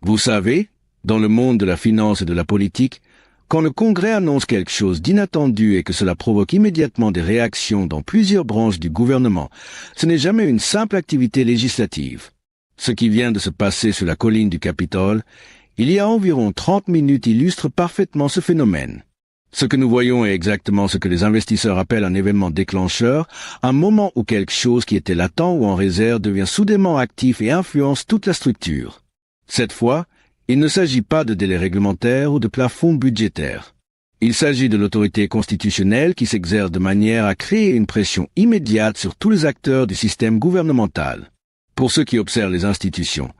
Vous savez, dans le monde de la finance et de la politique, quand le Congrès annonce quelque chose d'inattendu et que cela provoque immédiatement des réactions dans plusieurs branches du gouvernement, ce n'est jamais une simple activité législative. Ce qui vient de se passer sur la colline du Capitole, il y a environ 30 minutes illustre parfaitement ce phénomène. Ce que nous voyons est exactement ce que les investisseurs appellent un événement déclencheur, un moment où quelque chose qui était latent ou en réserve devient soudainement actif et influence toute la structure. Cette fois, il ne s'agit pas de délais réglementaires ou de plafonds budgétaires. Il s'agit de l'autorité constitutionnelle qui s'exerce de manière à créer une pression immédiate sur tous les acteurs du système gouvernemental. Pour ceux qui observent les institutions,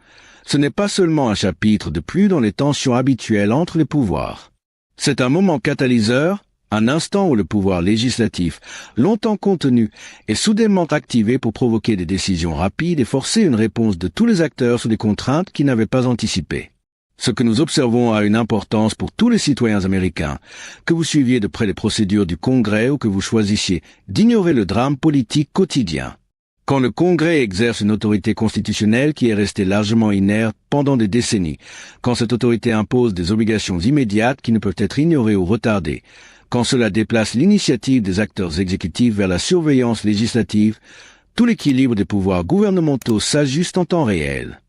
ce n'est pas seulement un chapitre de plus dans les tensions habituelles entre les pouvoirs. C'est un moment catalyseur, un instant où le pouvoir législatif, longtemps contenu, est soudainement activé pour provoquer des décisions rapides et forcer une réponse de tous les acteurs sous des contraintes qu'ils n'avaient pas anticipées. Ce que nous observons a une importance pour tous les citoyens américains, que vous suiviez de près les procédures du Congrès ou que vous choisissiez d'ignorer le drame politique quotidien. Quand le Congrès exerce une autorité constitutionnelle qui est restée largement inerte pendant des décennies, quand cette autorité impose des obligations immédiates qui ne peuvent être ignorées ou retardées, quand cela déplace l'initiative des acteurs exécutifs vers la surveillance législative, tout l'équilibre des pouvoirs gouvernementaux s'ajuste en temps réel.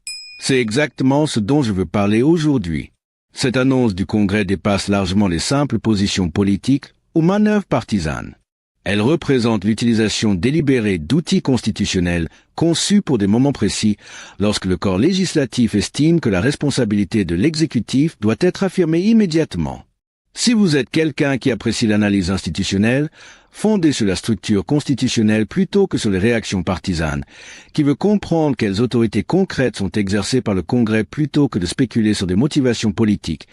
C'est exactement ce dont je veux parler aujourd'hui. Cette annonce du Congrès dépasse largement les simples positions politiques ou manœuvres partisanes. Elle représente l'utilisation délibérée d'outils constitutionnels conçus pour des moments précis lorsque le corps législatif estime que la responsabilité de l'exécutif doit être affirmée immédiatement. Si vous êtes quelqu'un qui apprécie l'analyse institutionnelle, fondée sur la structure constitutionnelle plutôt que sur les réactions partisanes, qui veut comprendre quelles autorités concrètes sont exercées par le Congrès plutôt que de spéculer sur des motivations politiques,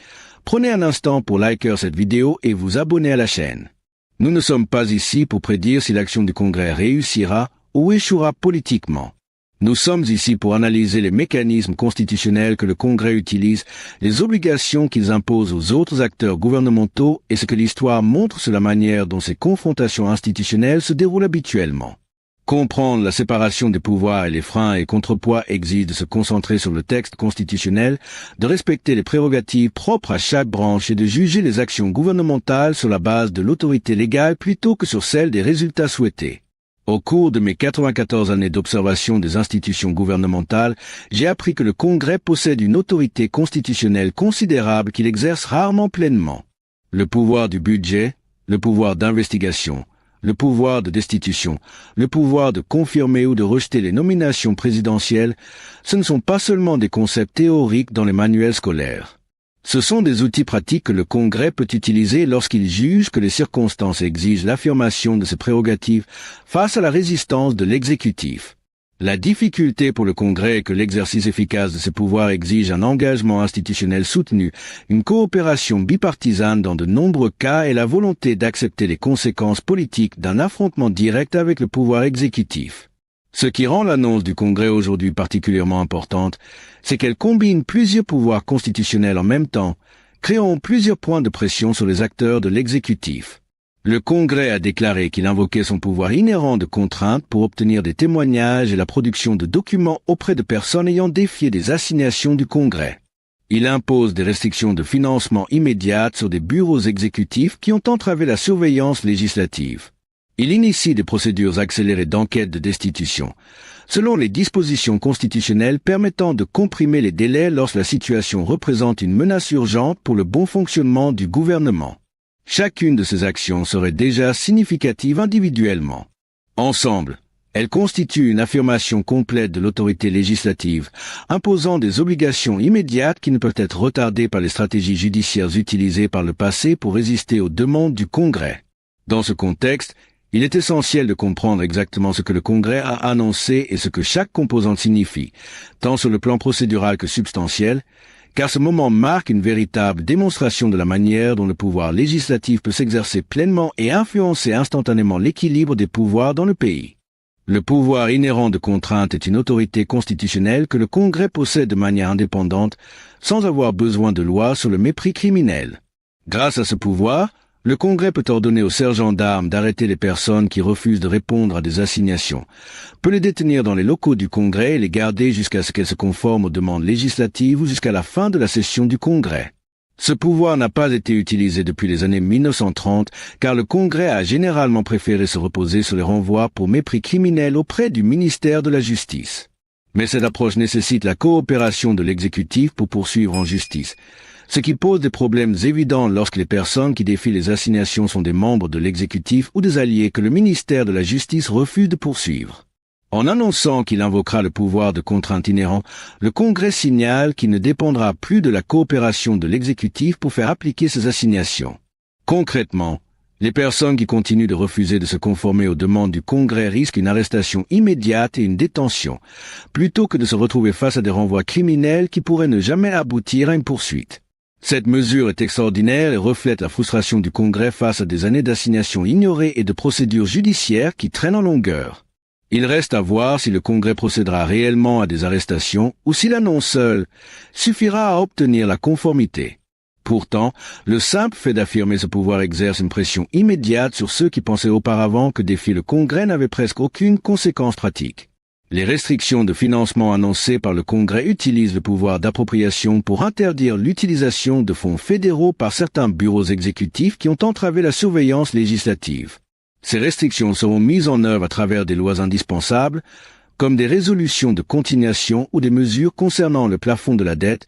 prenez un instant pour liker cette vidéo et vous abonner à la chaîne. Nous ne sommes pas ici pour prédire si l'action du Congrès réussira ou échouera politiquement. Nous sommes ici pour analyser les mécanismes constitutionnels que le Congrès utilise, les obligations qu'ils imposent aux autres acteurs gouvernementaux et ce que l'histoire montre sur la manière dont ces confrontations institutionnelles se déroulent habituellement. Comprendre la séparation des pouvoirs et les freins et contrepoids exige de se concentrer sur le texte constitutionnel, de respecter les prérogatives propres à chaque branche et de juger les actions gouvernementales sur la base de l'autorité légale plutôt que sur celle des résultats souhaités. Au cours de mes 94 années d'observation des institutions gouvernementales, j'ai appris que le Congrès possède une autorité constitutionnelle considérable qu'il exerce rarement pleinement. Le pouvoir du budget, le pouvoir d'investigation, le pouvoir de destitution, le pouvoir de confirmer ou de rejeter les nominations présidentielles, ce ne sont pas seulement des concepts théoriques dans les manuels scolaires. Ce sont des outils pratiques que le Congrès peut utiliser lorsqu'il juge que les circonstances exigent l'affirmation de ses prérogatives face à la résistance de l'exécutif. La difficulté pour le Congrès est que l'exercice efficace de ses pouvoirs exige un engagement institutionnel soutenu, une coopération bipartisane dans de nombreux cas et la volonté d'accepter les conséquences politiques d'un affrontement direct avec le pouvoir exécutif. Ce qui rend l'annonce du Congrès aujourd'hui particulièrement importante, c'est qu'elle combine plusieurs pouvoirs constitutionnels en même temps, créant plusieurs points de pression sur les acteurs de l'exécutif. Le Congrès a déclaré qu'il invoquait son pouvoir inhérent de contrainte pour obtenir des témoignages et la production de documents auprès de personnes ayant défié des assignations du Congrès. Il impose des restrictions de financement immédiates sur des bureaux exécutifs qui ont entravé la surveillance législative. Il initie des procédures accélérées d'enquête de destitution, selon les dispositions constitutionnelles permettant de comprimer les délais lorsque la situation représente une menace urgente pour le bon fonctionnement du gouvernement. Chacune de ces actions serait déjà significative individuellement. Ensemble, elles constituent une affirmation complète de l'autorité législative, imposant des obligations immédiates qui ne peuvent être retardées par les stratégies judiciaires utilisées par le passé pour résister aux demandes du Congrès. Dans ce contexte, il est essentiel de comprendre exactement ce que le Congrès a annoncé et ce que chaque composante signifie, tant sur le plan procédural que substantiel, car ce moment marque une véritable démonstration de la manière dont le pouvoir législatif peut s'exercer pleinement et influencer instantanément l'équilibre des pouvoirs dans le pays. Le pouvoir inhérent de contrainte est une autorité constitutionnelle que le Congrès possède de manière indépendante, sans avoir besoin de loi sur le mépris criminel. Grâce à ce pouvoir, Le Congrès peut ordonner aux sergents d'armes d'arrêter les personnes qui refusent de répondre à des assignations, peut les détenir dans les locaux du Congrès et les garder jusqu'à ce qu'elles se conforment aux demandes législatives ou jusqu'à la fin de la session du Congrès. Ce pouvoir n'a pas été utilisé depuis les années 1930 car le Congrès a généralement préféré se reposer sur les renvois pour mépris criminel auprès du ministère de la Justice. Mais cette approche nécessite la coopération de l'exécutif pour poursuivre en justice, ce qui pose des problèmes évidents lorsque les personnes qui défient les assignations sont des membres de l'exécutif ou des alliés que le ministère de la Justice refuse de poursuivre. En annonçant qu'il invoquera le pouvoir de contrainte inhérent, le Congrès signale qu'il ne dépendra plus de la coopération de l'exécutif pour faire appliquer ces assignations. Concrètement, les personnes qui continuent de refuser de se conformer aux demandes du Congrès risquent une arrestation immédiate et une détention, plutôt que de se retrouver face à des renvois criminels qui pourraient ne jamais aboutir à une poursuite. Cette mesure est extraordinaire et reflète la frustration du Congrès face à des années d'assignations ignorées et de procédures judiciaires qui traînent en longueur. Il reste à voir si le Congrès procédera réellement à des arrestations ou si l'annonce seule suffira à obtenir la conformité. Pourtant, le simple fait d'affirmer ce pouvoir exerce une pression immédiate sur ceux qui pensaient auparavant que défier le Congrès n'avait presque aucune conséquence pratique. Les restrictions de financement annoncées par le Congrès utilisent le pouvoir d'appropriation pour interdire l'utilisation de fonds fédéraux par certains bureaux exécutifs qui ont entravé la surveillance législative. Ces restrictions seront mises en œuvre à travers des lois indispensables, comme des résolutions de continuation ou des mesures concernant le plafond de la dette,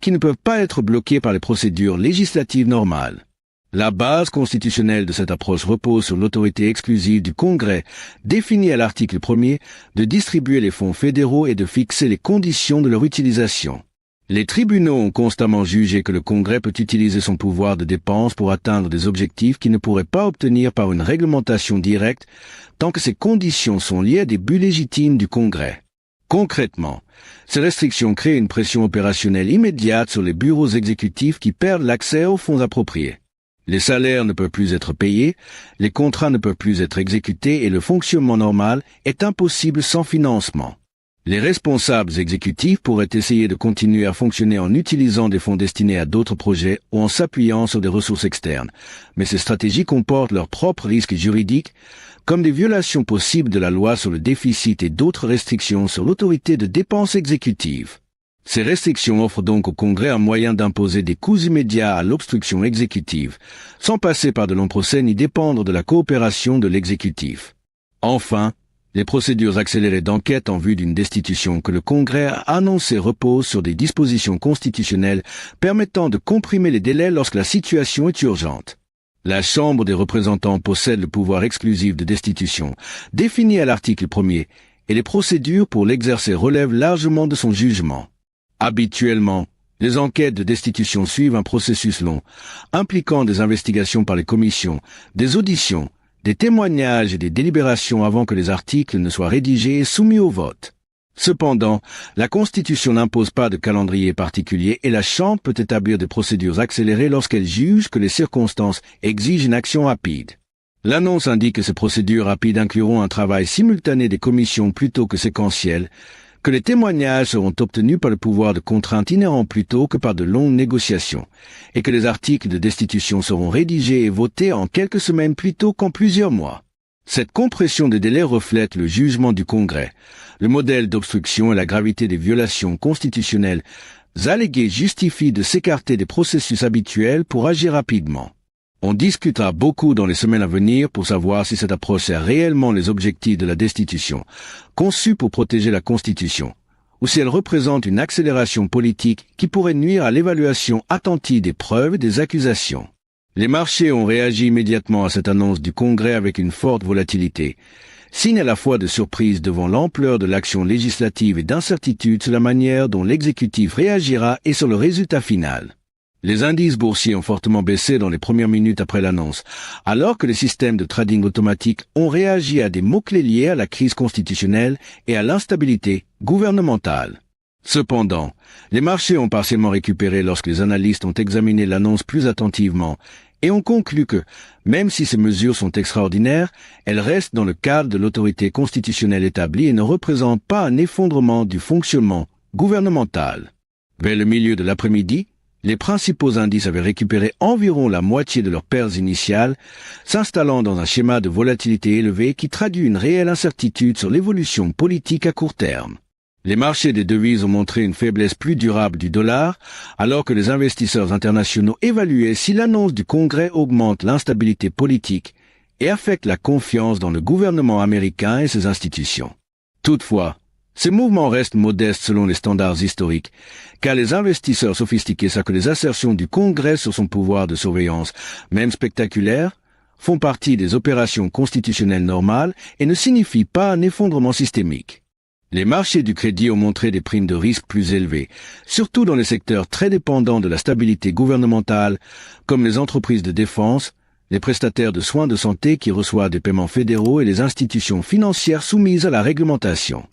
qui ne peuvent pas être bloquées par les procédures législatives normales. La base constitutionnelle de cette approche repose sur l'autorité exclusive du Congrès, définie à l'article 1er, de distribuer les fonds fédéraux et de fixer les conditions de leur utilisation. Les tribunaux ont constamment jugé que le Congrès peut utiliser son pouvoir de dépense pour atteindre des objectifs qu'il ne pourrait pas obtenir par une réglementation directe, tant que ces conditions sont liées à des buts légitimes du Congrès. Concrètement, ces restrictions créent une pression opérationnelle immédiate sur les bureaux exécutifs qui perdent l'accès aux fonds appropriés. Les salaires ne peuvent plus être payés, les contrats ne peuvent plus être exécutés et le fonctionnement normal est impossible sans financement. Les responsables exécutifs pourraient essayer de continuer à fonctionner en utilisant des fonds destinés à d'autres projets ou en s'appuyant sur des ressources externes, mais ces stratégies comportent leurs propres risques juridiques, comme des violations possibles de la loi sur le déficit et d'autres restrictions sur l'autorité de dépenses exécutives. Ces restrictions offrent donc au Congrès un moyen d'imposer des coûts immédiats à l'obstruction exécutive, sans passer par de longs procès ni dépendre de la coopération de l'exécutif. Enfin, les procédures accélérées d'enquête en vue d'une destitution que le Congrès a annoncées reposent sur des dispositions constitutionnelles permettant de comprimer les délais lorsque la situation est urgente. La Chambre des représentants possède le pouvoir exclusif de destitution, défini à l'article 1er, et les procédures pour l'exercer relèvent largement de son jugement. Habituellement, les enquêtes de destitution suivent un processus long, impliquant des investigations par les commissions, des auditions, des témoignages et des délibérations avant que les articles ne soient rédigés et soumis au vote. Cependant, la Constitution n'impose pas de calendrier particulier et la Chambre peut établir des procédures accélérées lorsqu'elle juge que les circonstances exigent une action rapide. L'annonce indique que ces procédures rapides incluront un travail simultané des commissions plutôt que séquentiel, que les témoignages seront obtenus par le pouvoir de contrainte inhérent plutôt que par de longues négociations, et que les articles de destitution seront rédigés et votés en quelques semaines plutôt qu'en plusieurs mois. Cette compression des délais reflète le jugement du Congrès, le modèle d'obstruction et la gravité des violations constitutionnelles alléguées justifient de s'écarter des processus habituels pour agir rapidement. On discutera beaucoup dans les semaines à venir pour savoir si cette approche sert réellement les objectifs de la destitution, conçue pour protéger la Constitution, ou si elle représente une accélération politique qui pourrait nuire à l'évaluation attentive des preuves et des accusations. Les marchés ont réagi immédiatement à cette annonce du Congrès avec une forte volatilité, signe à la fois de surprise devant l'ampleur de l'action législative et d'incertitude sur la manière dont l'exécutif réagira et sur le résultat final. Les indices boursiers ont fortement baissé dans les premières minutes après l'annonce, alors que les systèmes de trading automatique ont réagi à des mots-clés liés à la crise constitutionnelle et à l'instabilité gouvernementale. Cependant, les marchés ont partiellement récupéré lorsque les analystes ont examiné l'annonce plus attentivement et ont conclu que, même si ces mesures sont extraordinaires, elles restent dans le cadre de l'autorité constitutionnelle établie et ne représentent pas un effondrement du fonctionnement gouvernemental. Vers le milieu de l'après-midi, Les principaux indices avaient récupéré environ la moitié de leurs pertes initiales, s'installant dans un schéma de volatilité élevée qui traduit une réelle incertitude sur l'évolution politique à court terme. Les marchés des devises ont montré une faiblesse plus durable du dollar, alors que les investisseurs internationaux évaluaient si l'annonce du Congrès augmente l'instabilité politique et affecte la confiance dans le gouvernement américain et ses institutions. Toutefois, ces mouvements restent modestes selon les standards historiques, car les investisseurs sophistiqués savent que les assertions du Congrès sur son pouvoir de surveillance, même spectaculaires, font partie des opérations constitutionnelles normales et ne signifient pas un effondrement systémique. Les marchés du crédit ont montré des primes de risque plus élevées, surtout dans les secteurs très dépendants de la stabilité gouvernementale, comme les entreprises de défense, les prestataires de soins de santé qui reçoivent des paiements fédéraux et les institutions financières soumises à la réglementation.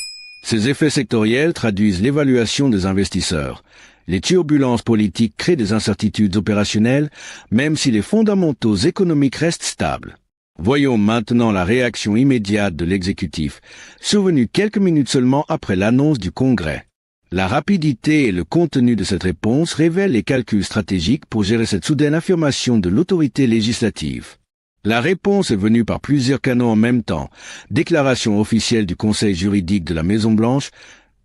Ces effets sectoriels traduisent l'évaluation des investisseurs. Les turbulences politiques créent des incertitudes opérationnelles, même si les fondamentaux économiques restent stables. Voyons maintenant la réaction immédiate de l'exécutif, survenue quelques minutes seulement après l'annonce du Congrès. La rapidité et le contenu de cette réponse révèlent les calculs stratégiques pour gérer cette soudaine affirmation de l'autorité législative. La réponse est venue par plusieurs canaux en même temps. Déclaration officielle du Conseil juridique de la Maison-Blanche,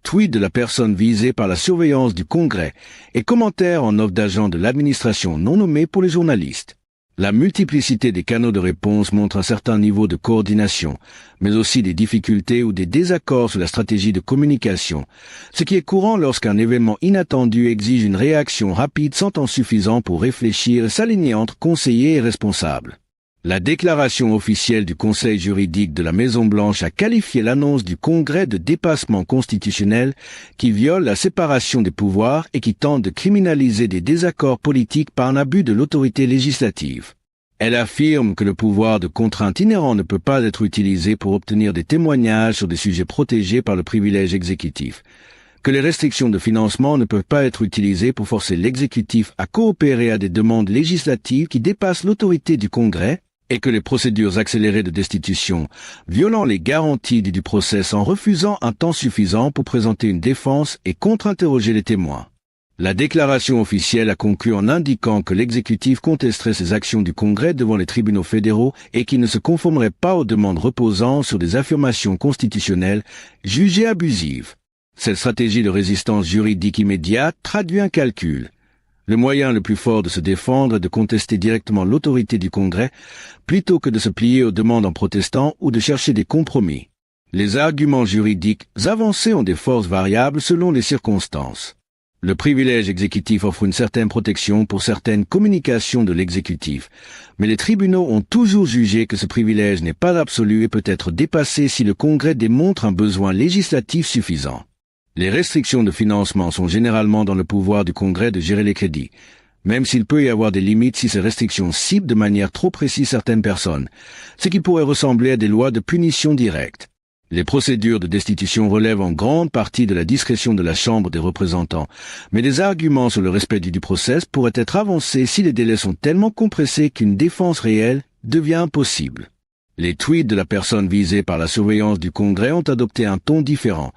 tweet de la personne visée par la surveillance du Congrès et commentaires en offre d'agents de l'administration non nommés pour les journalistes. La multiplicité des canaux de réponse montre un certain niveau de coordination, mais aussi des difficultés ou des désaccords sur la stratégie de communication, ce qui est courant lorsqu'un événement inattendu exige une réaction rapide sans temps suffisant pour réfléchir et s'aligner entre conseillers et responsables. La déclaration officielle du Conseil juridique de la Maison-Blanche a qualifié l'annonce du Congrès de dépassement constitutionnel qui viole la séparation des pouvoirs et qui tente de criminaliser des désaccords politiques par un abus de l'autorité législative. Elle affirme que le pouvoir de contrainte inhérent ne peut pas être utilisé pour obtenir des témoignages sur des sujets protégés par le privilège exécutif, que les restrictions de financement ne peuvent pas être utilisées pour forcer l'exécutif à coopérer à des demandes législatives qui dépassent l'autorité du Congrès, et que les procédures accélérées de destitution, violant les garanties du procès en refusant un temps suffisant pour présenter une défense et contre-interroger les témoins. La déclaration officielle a conclu en indiquant que l'exécutif contesterait ces actions du Congrès devant les tribunaux fédéraux et qu'il ne se conformerait pas aux demandes reposant sur des affirmations constitutionnelles jugées abusives. Cette stratégie de résistance juridique immédiate traduit un calcul. Le moyen le plus fort de se défendre est de contester directement l'autorité du Congrès, plutôt que de se plier aux demandes en protestant ou de chercher des compromis. Les arguments juridiques avancés ont des forces variables selon les circonstances. Le privilège exécutif offre une certaine protection pour certaines communications de l'exécutif, mais les tribunaux ont toujours jugé que ce privilège n'est pas absolu et peut être dépassé si le Congrès démontre un besoin législatif suffisant. Les restrictions de financement sont généralement dans le pouvoir du Congrès de gérer les crédits, même s'il peut y avoir des limites si ces restrictions ciblent de manière trop précise certaines personnes, ce qui pourrait ressembler à des lois de punition directe. Les procédures de destitution relèvent en grande partie de la discrétion de la Chambre des représentants, mais des arguments sur le respect du procès pourraient être avancés si les délais sont tellement compressés qu'une défense réelle devient impossible. Les tweets de la personne visée par la surveillance du Congrès ont adopté un ton différent,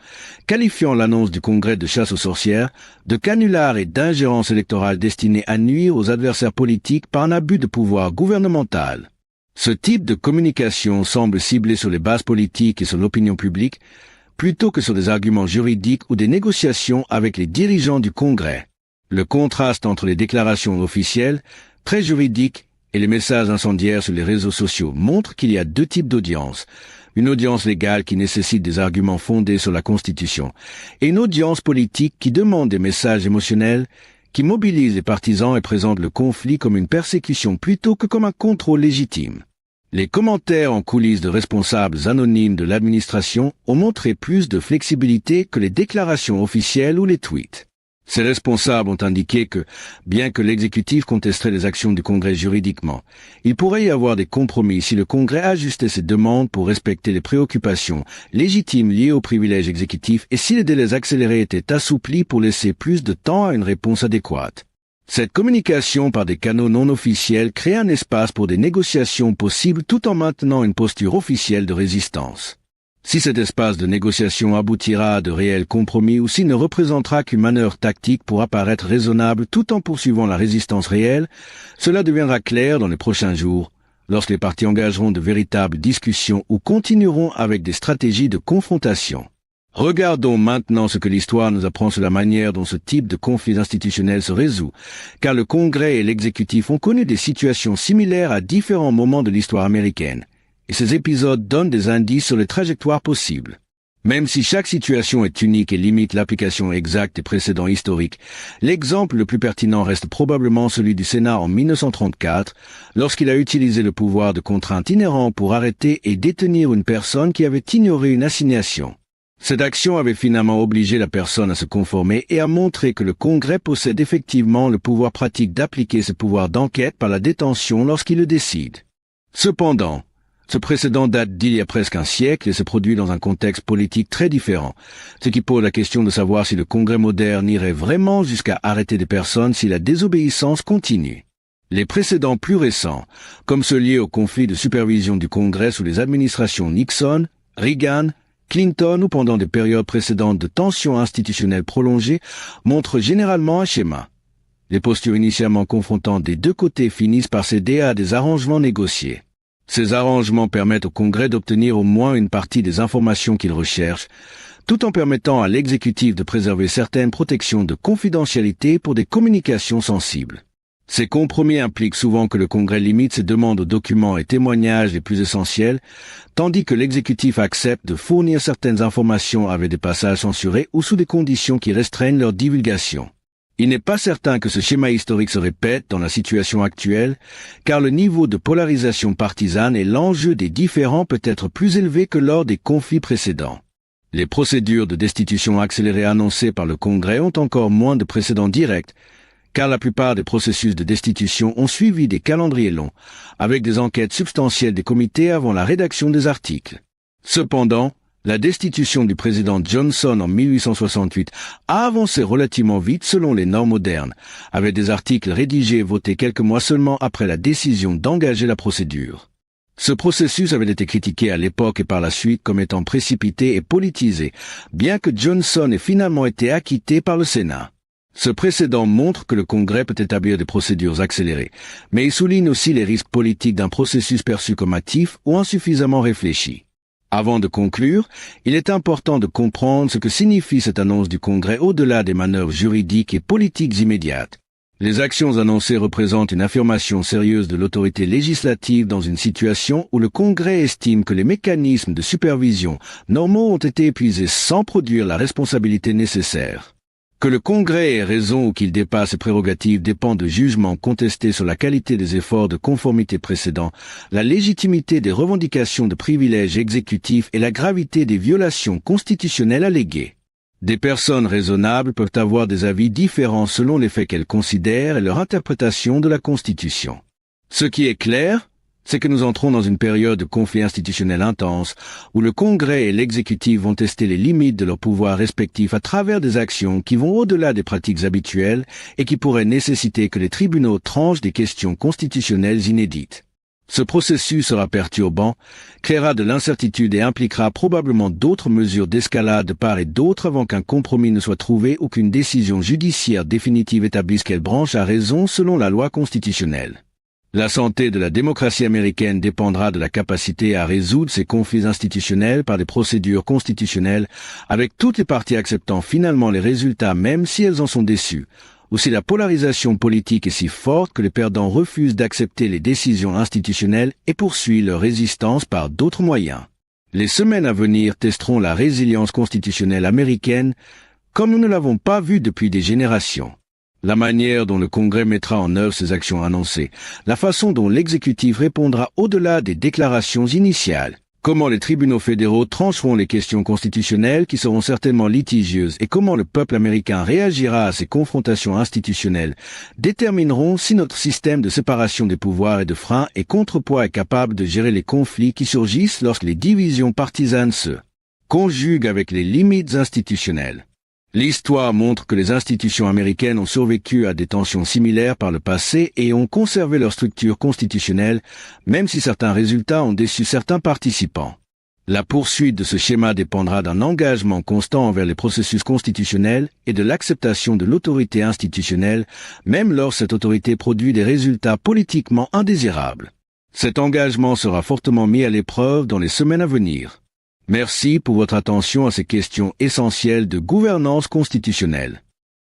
qualifiant l'annonce du Congrès de chasse aux sorcières, de canular et d'ingérence électorale destinée à nuire aux adversaires politiques par un abus de pouvoir gouvernemental. Ce type de communication semble ciblé sur les bases politiques et sur l'opinion publique, plutôt que sur des arguments juridiques ou des négociations avec les dirigeants du Congrès. Le contraste entre les déclarations officielles, très juridiques, et les messages incendiaires sur les réseaux sociaux montrent qu'il y a deux types d'audience. Une audience légale qui nécessite des arguments fondés sur la Constitution et une audience politique qui demande des messages émotionnels qui mobilisent les partisans et présentent le conflit comme une persécution plutôt que comme un contrôle légitime. Les commentaires en coulisses de responsables anonymes de l'administration ont montré plus de flexibilité que les déclarations officielles ou les tweets. Ces responsables ont indiqué que, bien que l'exécutif contesterait les actions du Congrès juridiquement, il pourrait y avoir des compromis si le Congrès ajustait ses demandes pour respecter les préoccupations légitimes liées au privilège exécutif et si les délais accélérés étaient assouplis pour laisser plus de temps à une réponse adéquate. Cette communication par des canaux non officiels crée un espace pour des négociations possibles tout en maintenant une posture officielle de résistance. Si cet espace de négociation aboutira à de réels compromis ou s'il ne représentera qu'une manœuvre tactique pour apparaître raisonnable tout en poursuivant la résistance réelle, cela deviendra clair dans les prochains jours, lorsque les partis engageront de véritables discussions ou continueront avec des stratégies de confrontation. Regardons maintenant ce que l'histoire nous apprend sur la manière dont ce type de conflit institutionnel se résout, car le Congrès et l'exécutif ont connu des situations similaires à différents moments de l'histoire américaine, et ces épisodes donnent des indices sur les trajectoires possibles. Même si chaque situation est unique et limite l'application exacte des précédents historiques, l'exemple le plus pertinent reste probablement celui du Sénat en 1934, lorsqu'il a utilisé le pouvoir de contrainte inhérent pour arrêter et détenir une personne qui avait ignoré une assignation. Cette action avait finalement obligé la personne à se conformer et a montré que le Congrès possède effectivement le pouvoir pratique d'appliquer ce pouvoir d'enquête par la détention lorsqu'il le décide. Cependant, ce précédent date d'il y a presque un siècle et se produit dans un contexte politique très différent, ce qui pose la question de savoir si le Congrès moderne irait vraiment jusqu'à arrêter des personnes si la désobéissance continue. Les précédents plus récents, comme ceux liés au conflit de supervision du Congrès sous les administrations Nixon, Reagan, Clinton ou pendant des périodes précédentes de tensions institutionnelles prolongées, montrent généralement un schéma. Les postures initialement confrontantes des deux côtés finissent par céder à des arrangements négociés. Ces arrangements permettent au Congrès d'obtenir au moins une partie des informations qu'il recherche, tout en permettant à l'exécutif de préserver certaines protections de confidentialité pour des communications sensibles. Ces compromis impliquent souvent que le Congrès limite ses demandes aux documents et témoignages les plus essentiels, tandis que l'exécutif accepte de fournir certaines informations avec des passages censurés ou sous des conditions qui restreignent leur divulgation. Il n'est pas certain que ce schéma historique se répète dans la situation actuelle, car le niveau de polarisation partisane et l'enjeu des différends peut être plus élevé que lors des conflits précédents. Les procédures de destitution accélérée annoncées par le Congrès ont encore moins de précédents directs, car la plupart des processus de destitution ont suivi des calendriers longs, avec des enquêtes substantielles des comités avant la rédaction des articles. Cependant, la destitution du président Johnson en 1868 a avancé relativement vite selon les normes modernes, avec des articles rédigés et votés quelques mois seulement après la décision d'engager la procédure. Ce processus avait été critiqué à l'époque et par la suite comme étant précipité et politisé, bien que Johnson ait finalement été acquitté par le Sénat. Ce précédent montre que le Congrès peut établir des procédures accélérées, mais il souligne aussi les risques politiques d'un processus perçu comme hâtif ou insuffisamment réfléchi. Avant de conclure, il est important de comprendre ce que signifie cette annonce du Congrès au-delà des manœuvres juridiques et politiques immédiates. Les actions annoncées représentent une affirmation sérieuse de l'autorité législative dans une situation où le Congrès estime que les mécanismes de supervision normaux ont été épuisés sans produire la responsabilité nécessaire. Que le Congrès ait raison ou qu'il dépasse ses prérogatives dépend de jugements contestés sur la qualité des efforts de conformité précédents, la légitimité des revendications de privilèges exécutifs et la gravité des violations constitutionnelles alléguées. Des personnes raisonnables peuvent avoir des avis différents selon les faits qu'elles considèrent et leur interprétation de la Constitution. Ce qui est clair, c'est que nous entrons dans une période de conflit institutionnel intense, où le Congrès et l'exécutif vont tester les limites de leurs pouvoirs respectifs à travers des actions qui vont au-delà des pratiques habituelles et qui pourraient nécessiter que les tribunaux tranchent des questions constitutionnelles inédites. Ce processus sera perturbant, créera de l'incertitude et impliquera probablement d'autres mesures d'escalade de part et d'autre avant qu'un compromis ne soit trouvé ou qu'une décision judiciaire définitive établisse quelle branche a raison selon la loi constitutionnelle. La santé de la démocratie américaine dépendra de la capacité à résoudre ces conflits institutionnels par des procédures constitutionnelles, avec toutes les parties acceptant finalement les résultats même si elles en sont déçues, ou si la polarisation politique est si forte que les perdants refusent d'accepter les décisions institutionnelles et poursuivent leur résistance par d'autres moyens. Les semaines à venir testeront la résilience constitutionnelle américaine comme nous ne l'avons pas vu depuis des générations. La manière dont le Congrès mettra en œuvre ses actions annoncées, la façon dont l'exécutif répondra au-delà des déclarations initiales, comment les tribunaux fédéraux trancheront les questions constitutionnelles qui seront certainement litigieuses et comment le peuple américain réagira à ces confrontations institutionnelles détermineront si notre système de séparation des pouvoirs et de frein et contrepoids est capable de gérer les conflits qui surgissent lorsque les divisions partisanes se conjuguent avec les limites institutionnelles. L'histoire montre que les institutions américaines ont survécu à des tensions similaires par le passé et ont conservé leur structure constitutionnelle, même si certains résultats ont déçu certains participants. La poursuite de ce schéma dépendra d'un engagement constant envers les processus constitutionnels et de l'acceptation de l'autorité institutionnelle, même lorsque cette autorité produit des résultats politiquement indésirables. Cet engagement sera fortement mis à l'épreuve dans les semaines à venir. Merci pour votre attention à ces questions essentielles de gouvernance constitutionnelle.